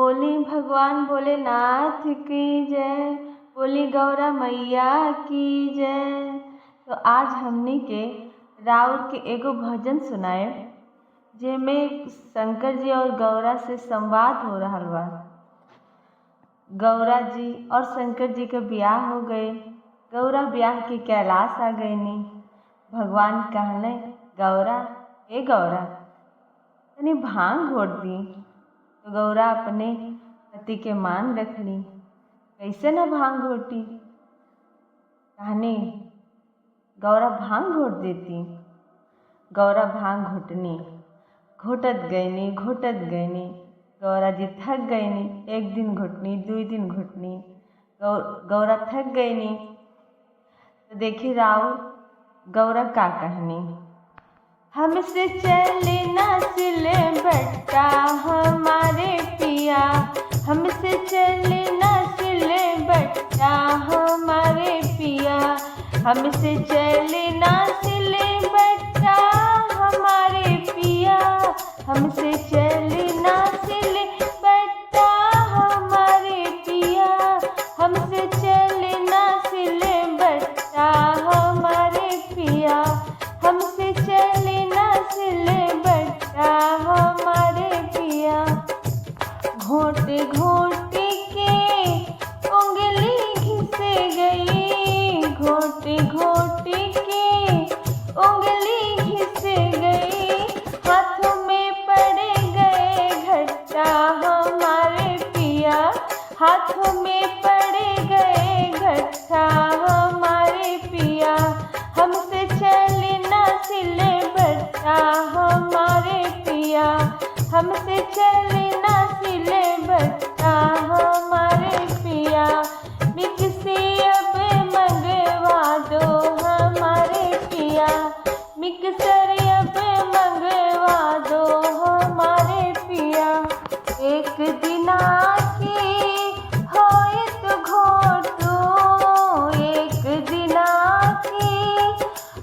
बोली भगवान भोलेनाथ की जय, बोली गौरा मैया की जय। तो आज हमनी के राउर के एगो भजन सुनाए जेमें शंकर जी और गौरा से संवाद हो रहल बा। गौरा जी और शंकर जी के ब्याह हो गए। गौरा ब्याह के कैलाश आ गईनी। भगवान कहले गौरा ए गौरा तनी भांग घोट दी। तो गौरा अपने पति के मान रखनी, कैसे न भांग घोटी। कहनी गौरा भांग घोट देती। गौरा भांग घोटनी, घोटत गईनी। गौरा जी थक गईनी। एक दिन घुटनी, 2 दिन घुटनी। गौरा थक गईनी। तो देखी राव गौरा का कहनी, हमसे चले ना सिले बट्टा हमारे पिया, हमसे चले ना सिले बट्टा हमारे पिया, हमसे चले ना सिले बट्टा हमारे पिया, हमसे चले ना सिले बट्टा हमारे पिया, हमसे चले ना सिले बट्टा हमारे पिया, हमसे चले ना सिले बट्टा हमारे पिया। घोटे घोटे के उंगली घिसे गई, घोटे घोटे के उंगली घिसे गई, हाथों में पड़ गए घट्टा हमारे पिया, हाथों में पड़ गए घट्टा हमारे पिया, हमसे चले ना सिले बट्टा हमारे पिया, हमसे चले ना सिले बट्टा हमारे पिया। मिक्सी अब मंगवा दो हमारे पिया, मिक्सर अब मंगवा दो हमारे पिया। एक दिना की होए तो घोटो, एक दिना की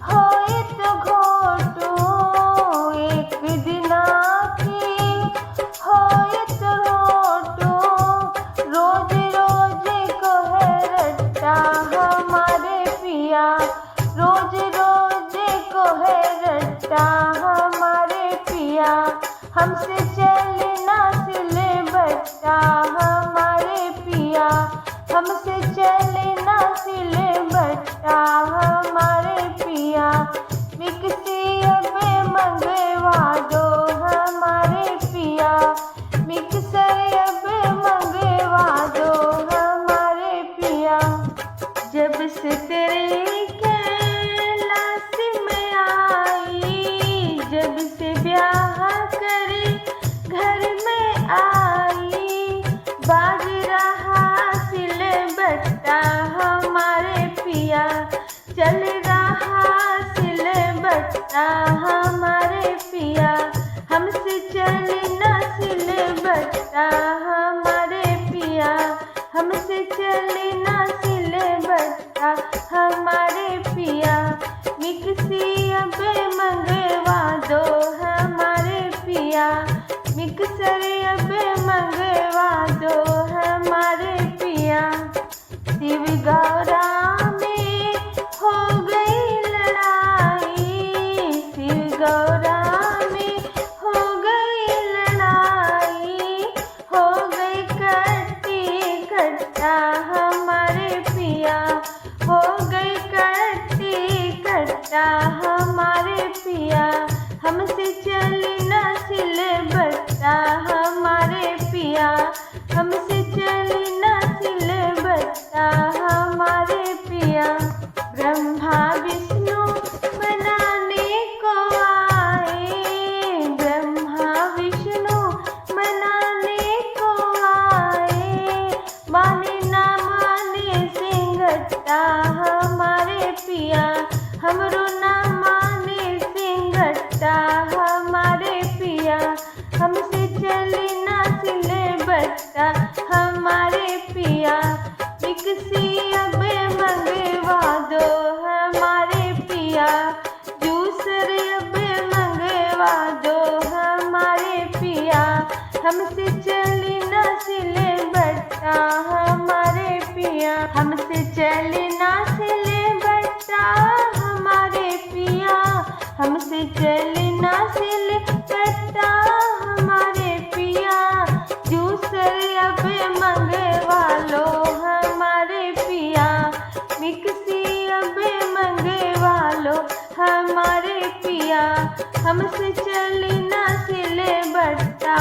होए तो घोटो, एक दिना की होए तो घोटो, रोज रोज को है रट्टा हमारे पिया, रोज रोज को है रट्टा हमारे पिया, हमसे चले ना सिले बट्टा हमारे पिया, हमसे चले ना सिले बट्टा हमारे पिया। मिक्सी अब मंगवा दो हमारे पिया, मिक्सर अब मंगवा दो हमारे पिया। जब से तेरे कैलाश में आई, जब से ब्याह करे घर में आई, बाज रहा सिले बट्टा हमारे पिया, चल रहा सिले बट्टा हमारे पिया, हमसे चले ना सिले बट्टा हमारे पिया, हमसे चले ना सिले बट्टा हमारे पिया। मिक्सी अब मंगवा दो हमारे पिया, मिक्सर अब मंगवा दो हमारे पिया। शिव गौरा में हो गई लड़ाई, शिव गौरा में हो गई लड़ाई, हो गई कट्टी कट्टा हमारे पिया, हो गई कट्टी कट्टा हमारे पिया, हमसे चले ना सिले बट्टा हमारे पिया, हमसे चले ना सिले बट्टा हमारे पिया। ब्रह्मा विष्णु मनाने को आए, ब्रह्मा विष्णु मनाने को आए, माने ना माने सिंघट्टा हमारे पिया, हमरो ना माने सिंघट्टा हमारे पिया, हमसे चले ना सिले बट्टा हमारे पिया। मिक्सी अब मंगवा दो हमारे पिया, जूसर अब मंगवा दो हमारे पिया, हमसे चले चली ना सिले बट्टा हमारे पिया, हमसे चली ना सिले बट्टा हमारे पिया, हमसे चली ना सिले बट्टा हमारे पिया। जूसर अब मंगवा लो हमारे पिया, मिक्सी अब मंगवा लो हमारे पिया, हमसे चली ना सिले बट्टा।